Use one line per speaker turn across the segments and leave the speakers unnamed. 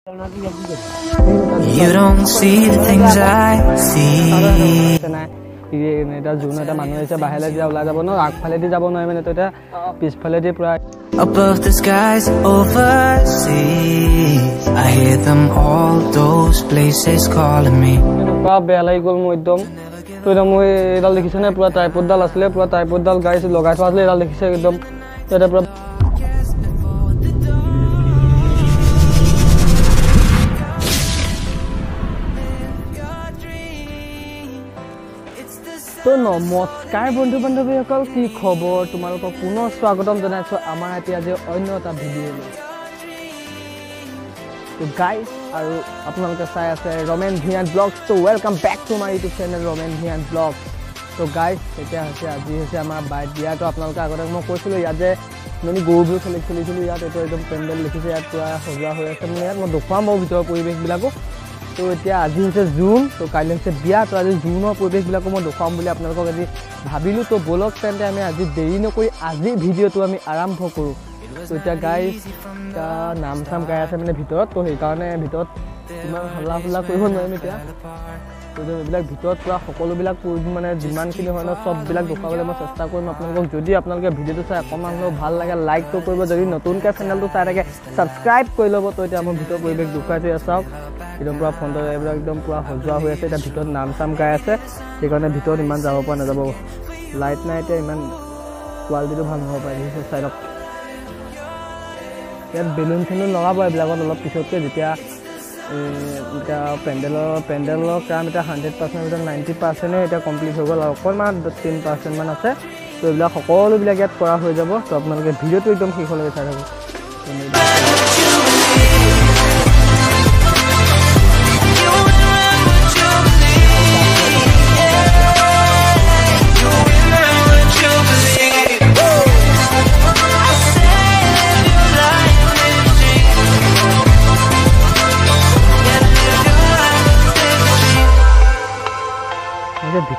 You don't see the things I see. Above the skies overseas, I hear them all, those places calling me.
तो नमस्कार बंधु बान्धवीসকল কি খবৰ তোমালোকক পুনৰ স্বাগতম জনাইছো আমাৰ এতিয়া যে অন্য এটা ভিডিঅ'লৈ তো গাইস আৰু আপোনালোকে চাই আছে ৰমেন ভিয়ান ব্লগছ তো welcome back to my YouTube channel Romen Bhuyan blogs তো গাইস এতিয়া হৈছে আজি হৈছে আমাৰ বাইট দিয়া তো আপোনালোকে আগতে মই কৈছিলো ইয়াত যে মানে গৰুবোৰ খেলিছিলো ইয়াত এটো একদম পেন্ডেল লিখিছে ইয়াত পুৰা সজোৱা হৈ আছে মানে ইয়াত মই দেখুৱাম বহু ভিতৰ পৰিবেশ বিলাকো তো এতিয়া আজি হৈছে জুন তো কাইলৈ হৈছে বিয়া তো আজি জুনৰ পৰিবেশ বিলাকো মই দেখুৱাম বুলি আপোনালোকক আজি ভাবিলো তো বলক তেন্তে আমি আজি দেৰি নকৰি আজি ভিডিঅ'টো আমি আৰম্ভ কৰো তো এতিয়া গাইস নাম চাম গাই আছে মানে ভিতৰত তো সেই কাৰণে ভিতৰত ইমান হল্লা কৰিব নোৱাৰিম এতিয়া তো এইবিলাক ভিতৰত পুৰা সকলোবিলাক মানে যিমানখিনি হয় ন সববিলাক দেখাবলৈ মই চেষ্টা কৰিম আপোনালোকক যদি আপোনালোকে ভিডিঅ'টো চাই অকমান হ'লেও ভাল লাগে লাইক তো কৰিব যদি নতুনকৈ চেনেলটো চাই থাকে সাবস্ক্ৰাইব কৰি ল'ব তো এতিয়া আমাৰ ভিডিঅ' পৰিবেশ দেখুৱাই থৈ আছাওক একদম পুৰা ফোনটো এইবিলাক একদম পুৰা সজোৱা হৈ আছে এতিয়া ভিতৰত নাম চাম গাই আছে সেইকাৰণে ভিতৰত ইমান যাব পৰা নাযাব লাইট নাই এতিয়া ইমান কোৱালিটিটো ভাল নহ'ব পাৰে সেই চাইডত ইয়াত বেলুন চেলুন লগাব এইবিলাকত অলপ পিছতকৈ যেতিয়া এতিয়া পেণ্ডেলৰ কাম এতিয়া 100% 90% এতিয়া কমপ্লিট হৈ গ'ল আৰু অকণমান 10% মান আছে তো এইবিলাক সকলোবিলাক ইয়াত কৰা হৈ যাব তো আপোনালোকে ভিডিঅ'টো একদম শেষলৈকে চাই থাকক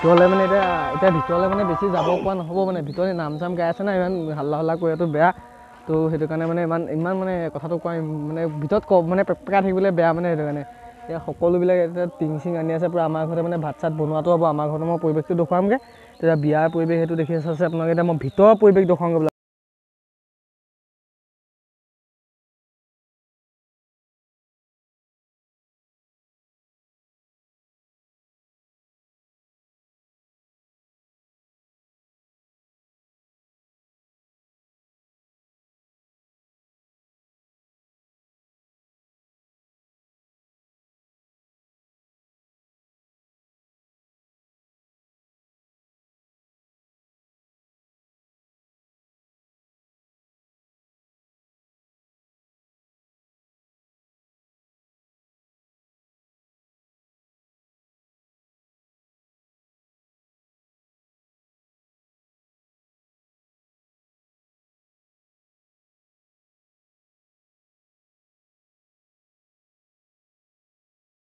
ভিতৰলৈ মানে এতিয়া ভিতৰলৈ মানে বেছি যাব পৰা নহ'ব মানে ভিতৰলৈ নাম চাম গাই আছে না ইমান হাল্লা কৰাটো বেয়া তো সেইটো কাৰণে মানে ইমান মানে কথাটো কোৱা মানে ভিতৰত মানে পেপকা থাকিবলৈ বেয়া মানে সেইটো কাৰণে এতিয়া সকলোবিলাক এতিয়া টিং চিং আনি আছে পুৰা আমাৰ ঘৰতে মানে ভাত চাত বনোৱাটো হ'ব আমাৰ ঘৰতে মই পৰিৱেশটো দেখুৱামগৈ তেতিয়া বিয়াৰ পৰিৱেশ সেইটো দেখি আছে আপোনালোকে এতিয়া মই ভিতৰৰ পৰিৱেশ দেখুৱামগৈ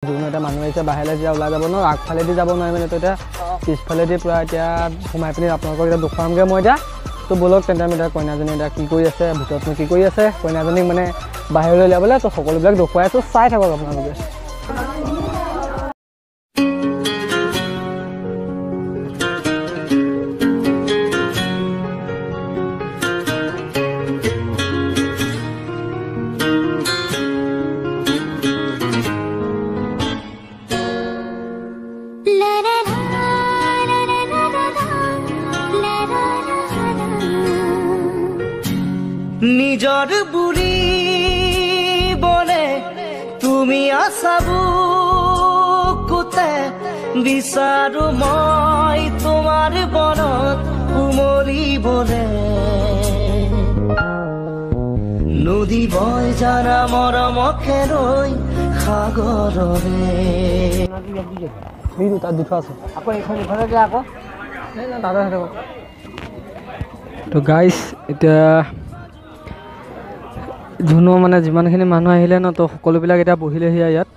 যোন এটা মানুহ আহিছে বাহিৰলৈ যেতিয়া ওলাই যাব ন আগফালেদি যাব নোৱাৰি মানে তো এতিয়া পিছফালেদি পুৰা এতিয়া সোমাই পিনি আপোনালোকক এতিয়া দেখুৱামগৈ মই এতিয়া তো বলক তেন্তে আমি এতিয়া কইনাজনী এতিয়া কি কৰি আছে ভিতৰতনো কি কৰি আছে কইনাজনীক মানে বাহিৰলৈ উলিয়াবলৈ তো সকলোবিলাক দেখুৱাই আছোঁ চাই থাকক আপোনালোকে
নিজৰ বুৰি বনে তুমি আছাবু কুতে বিচাৰো মই তোমাৰ বনত উমৰিবলে নদী বয় জানা মৰমকে ৰৈ সাগৰৰে
তাত দি থোৱা আছে আকৌ এইখন ইফালে দিয়া আকৌ দাদা তো গাইছ এতিয়া জুনো মানে যিমানখিনি মানুহ আহিলে ন তো সকলোবিলাক এতিয়া বহিলেহি ইয়াত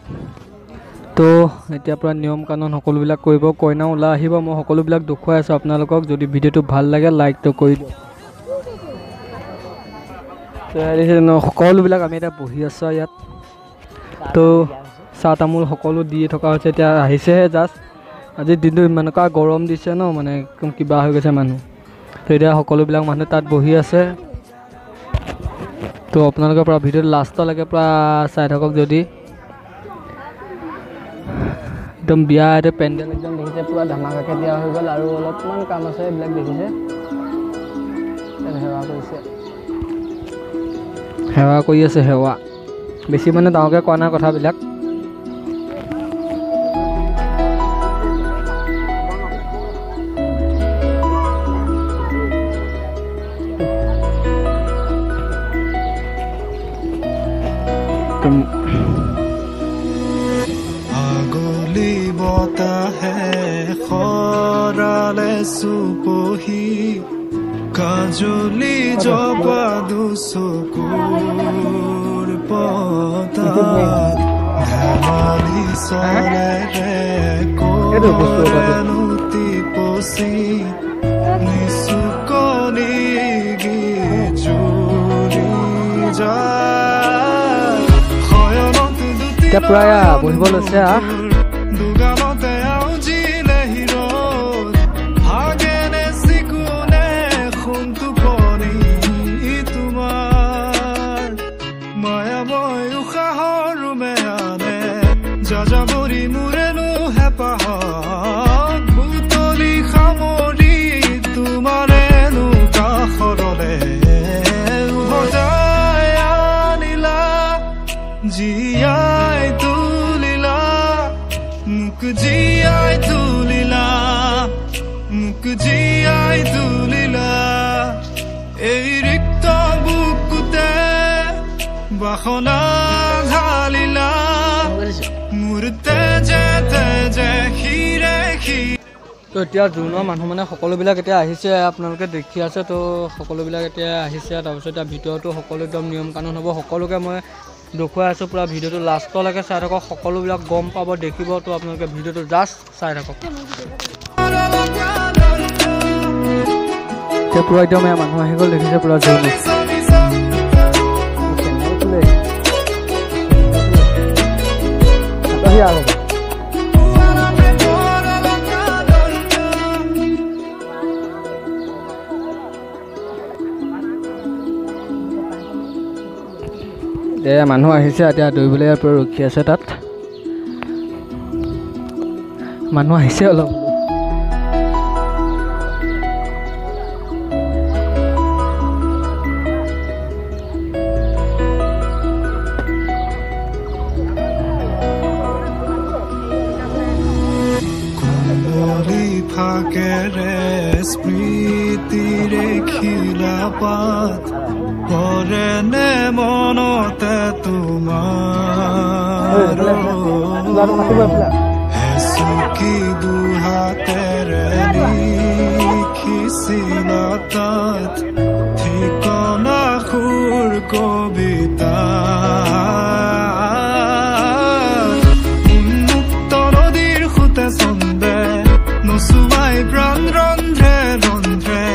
তো এতিয়া পুৰা নিয়ম কানুন সকলোবিলাক কৰিব কইনা ওলাই আহিব মই সকলোবিলাক দেখুৱাই আছোঁ আপোনালোকক যদি ভিডিঅ'টো ভাল লাগে লাইকটো কৰি দিয়ক তো সকলোবিলাক আমি এতিয়া বহি আছোঁ ইয়াত তো চাহ তামোল সকলো দি থকা হৈছে এতিয়া আহিছেহে জাষ্ট আজি দিনটো ইমানকৈ গৰম দিছে ন মানে একদম কিবা হৈ গৈছে মানুহ তো এতিয়া সকলোবিলাক মানুহ তাত বহি আছে তো আপোনালোকে পৰা ভিডিঅ'টো লাষ্টলৈকে পৰা চাই থাকক যদি একদম বিয়া এইটো পেণ্ডেল একদম দেখিছে পুৰা ধামাকাকৈ দিয়া হৈ গ'ল আৰু অলপমান কাম আছে এইবিলাক দেখিছে সেৱা কৰি আছে সেৱা বেছি মানে ডাঙৰকৈ কোৱা নাই কথাবিলাক
আগলি বতাহে খৰালে চুপহি কাজলি জপা দুচকুৰ পতাত ধেমালি চৰেৰে কৰেনুতি পচি নিচুকনি জুৰি যায়
এতিয়া পুৰা বহিব লৈছে
দুগামতে আউজিলে হিৰত ভাগেনে চিকুনে খুন্তু পৰি তোমাৰ মায়াময় উশাহৰ মেয়ানে যাযাবৰি মোৰেনো হেঁপাহত বুটলি সামৰি তোমাৰেনো কাষৰলে উভতাই আনিলা জীয়াই তুলিলা মোক জীয়াই তুলিলা মোক জীয়াই তুলিলা এই ৰিক্ত বুকুতে বাসনা ঢালিলা মোৰ তেজে তেজে শিৰে শিৰে
তো এতিয়া জোৰোণৰ মানুহ মানে সকলোবিলাক এতিয়া আহিছে আপোনালোকে দেখি আছে তো সকলোবিলাক এতিয়া আহিছে তাৰপিছত এতিয়া ভিতৰতো সকলো একদম নিয়ম কানুন হ'ব সকলোকে মই দেখুৱাই আছোঁ পুৰা ভিডিঅ'টো লাষ্টলৈকে চাই থাকক সকলোবিলাক গম পাব দেখিব তো আপোনালোকে ভিডিঅ'টো জাষ্ট চাই থাকক এতিয়া পুৰা একদম মানুহ আহি গ'ল দেখিছে পুৰা জোৰোণ মানুহ আহিছে এতিয়া দৌৰিবলৈ পুৰা ৰখি আছে তাত মানুহ আহিছে অলপ
ফাকেৰে স্মৃতিৰে খিলা পাত পৰেনে মনতে তোমাৰ হেঁচুকি দুহাতেৰে লিখিছিলা তাত ঠিকনা সুৰ কবিতা উন্মুক্ত নদীৰ সুতে চন্দে নচুৱাই প্ৰাণ ৰন্ধ্ৰে ৰন্ধ্ৰে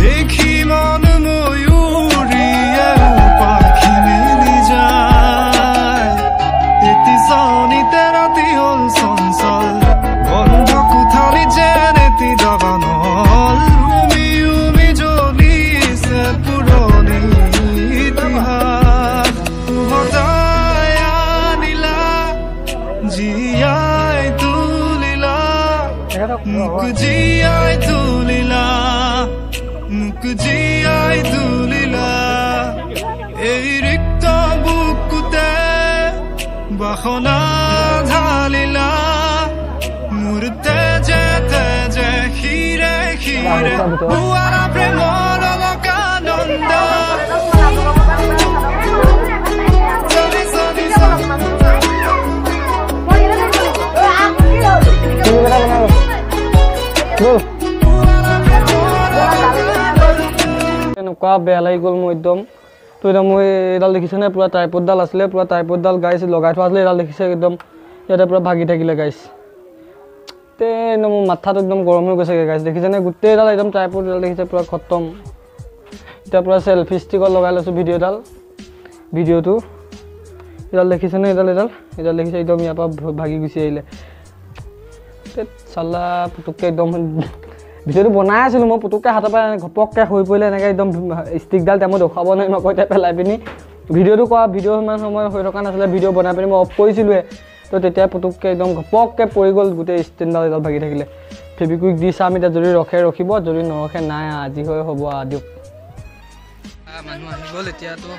দেখি মন ময়ূৰীয়ে পাখি মেলি যায় এটি চাউনিতে ৰাতি হ'ল চঞ্চল বন্ধ কোঠালি যেন এটি দাবানল উমি উমি জ্বলিছে পুৰণি ইতিহাস উভতাই আনিলা জীয়াই তুলিলা মোক জীয়াই তুলিলা মোক জীয়াই তুলিলা এই ৰিক্ত বুকুতে বাসনা ঢালিলা মোৰ তেজে তেজে শিৰে শিৰে পুৱাৰা প্ৰেমৰ অলকানন্দ
এনেকুৱা বেয়া লাগি গ'ল মোৰ একদম তো এতিয়া মই এইডাল দেখিছেনে পুৰা ট্ৰাইপডডাল আছিলে পুৰা ট্ৰাইপডডাল গাইছ লগাই থোৱা আছিলে এইডাল দেখিছে একদম ইয়াতে পুৰা ভাগি থাকিলে গাইছ তে একদম মোৰ মাথাটো একদম গৰম হৈ গৈছেগৈ গাইছ দেখিছেনে গোটেইডাল একদম ট্ৰাইপডডাল দেখিছে পুৰা খতম এতিয়া পুৰা চেল্ফি ষ্টিকত লগাই লৈছোঁ ভিডিঅ'টো এডাল দেখিছেনে এডাল দেখিছে একদম ইয়াৰ পৰা ভাগি গুচি আহিলে চালা পুতুককৈ একদম ভিডিঅ'টো বনাই আছিলোঁ মই পুতুককৈ হাতৰ পৰা ঘপককৈ হৈ পৰিলে এনেকৈ একদম ষ্টিকডাল মই দেখুৱাব নোৱাৰিম আকৌ এতিয়া পেলাই পিনি ভিডিঅ'টো কৰা ভিডিঅ' ইমান সময় হৈ থকা নাছিলে ভিডিঅ' বনাই পিনি মই অফ কৰিছিলোঁৱে তো তেতিয়া পুতুককৈ একদম ঘপককৈ পৰি গ'ল গোটেই ষ্টেণ্ডডাল এডাল ভাগি থাকিলে ফেবিকুইক দি চাম এতিয়া যদি ৰখিব যদি নৰখে নাই আজি হৈ হ'ব দিয়ক মানুহ আহি গ'ল এতিয়াতো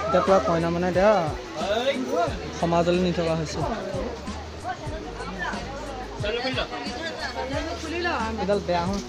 এতিয়া পুৰা কইনা মানে এতিয়া সমাজলৈ নি থকা হৈছে এডাল বেয়া হ'ল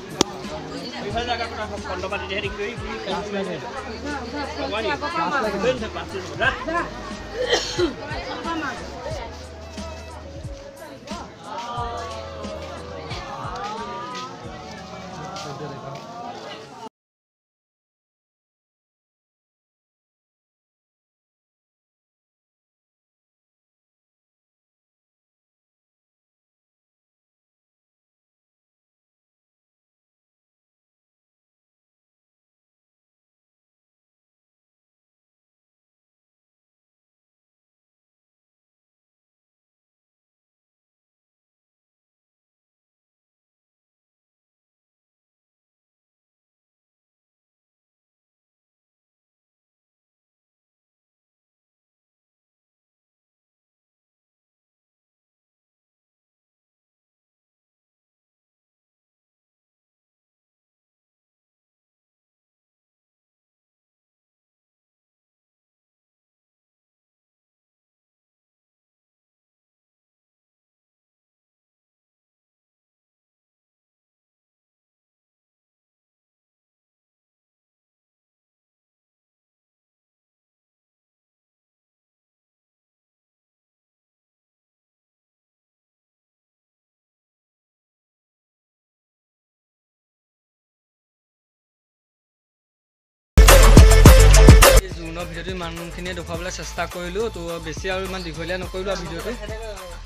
জুনৰ ভিডিঅ'টো মানুহখিনিয়ে দেখুৱাবলৈ চেষ্টা কৰিলোঁ তো বেছি আৰু ইমান দীঘলীয়া নকৰিলোঁ আৰু ভিডিঅ'টো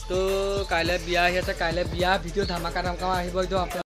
তো কাইলৈ বিয়া আহি আছে কাইলৈ বিয়া ভিডিঅ' ধামাকা আহিব একদম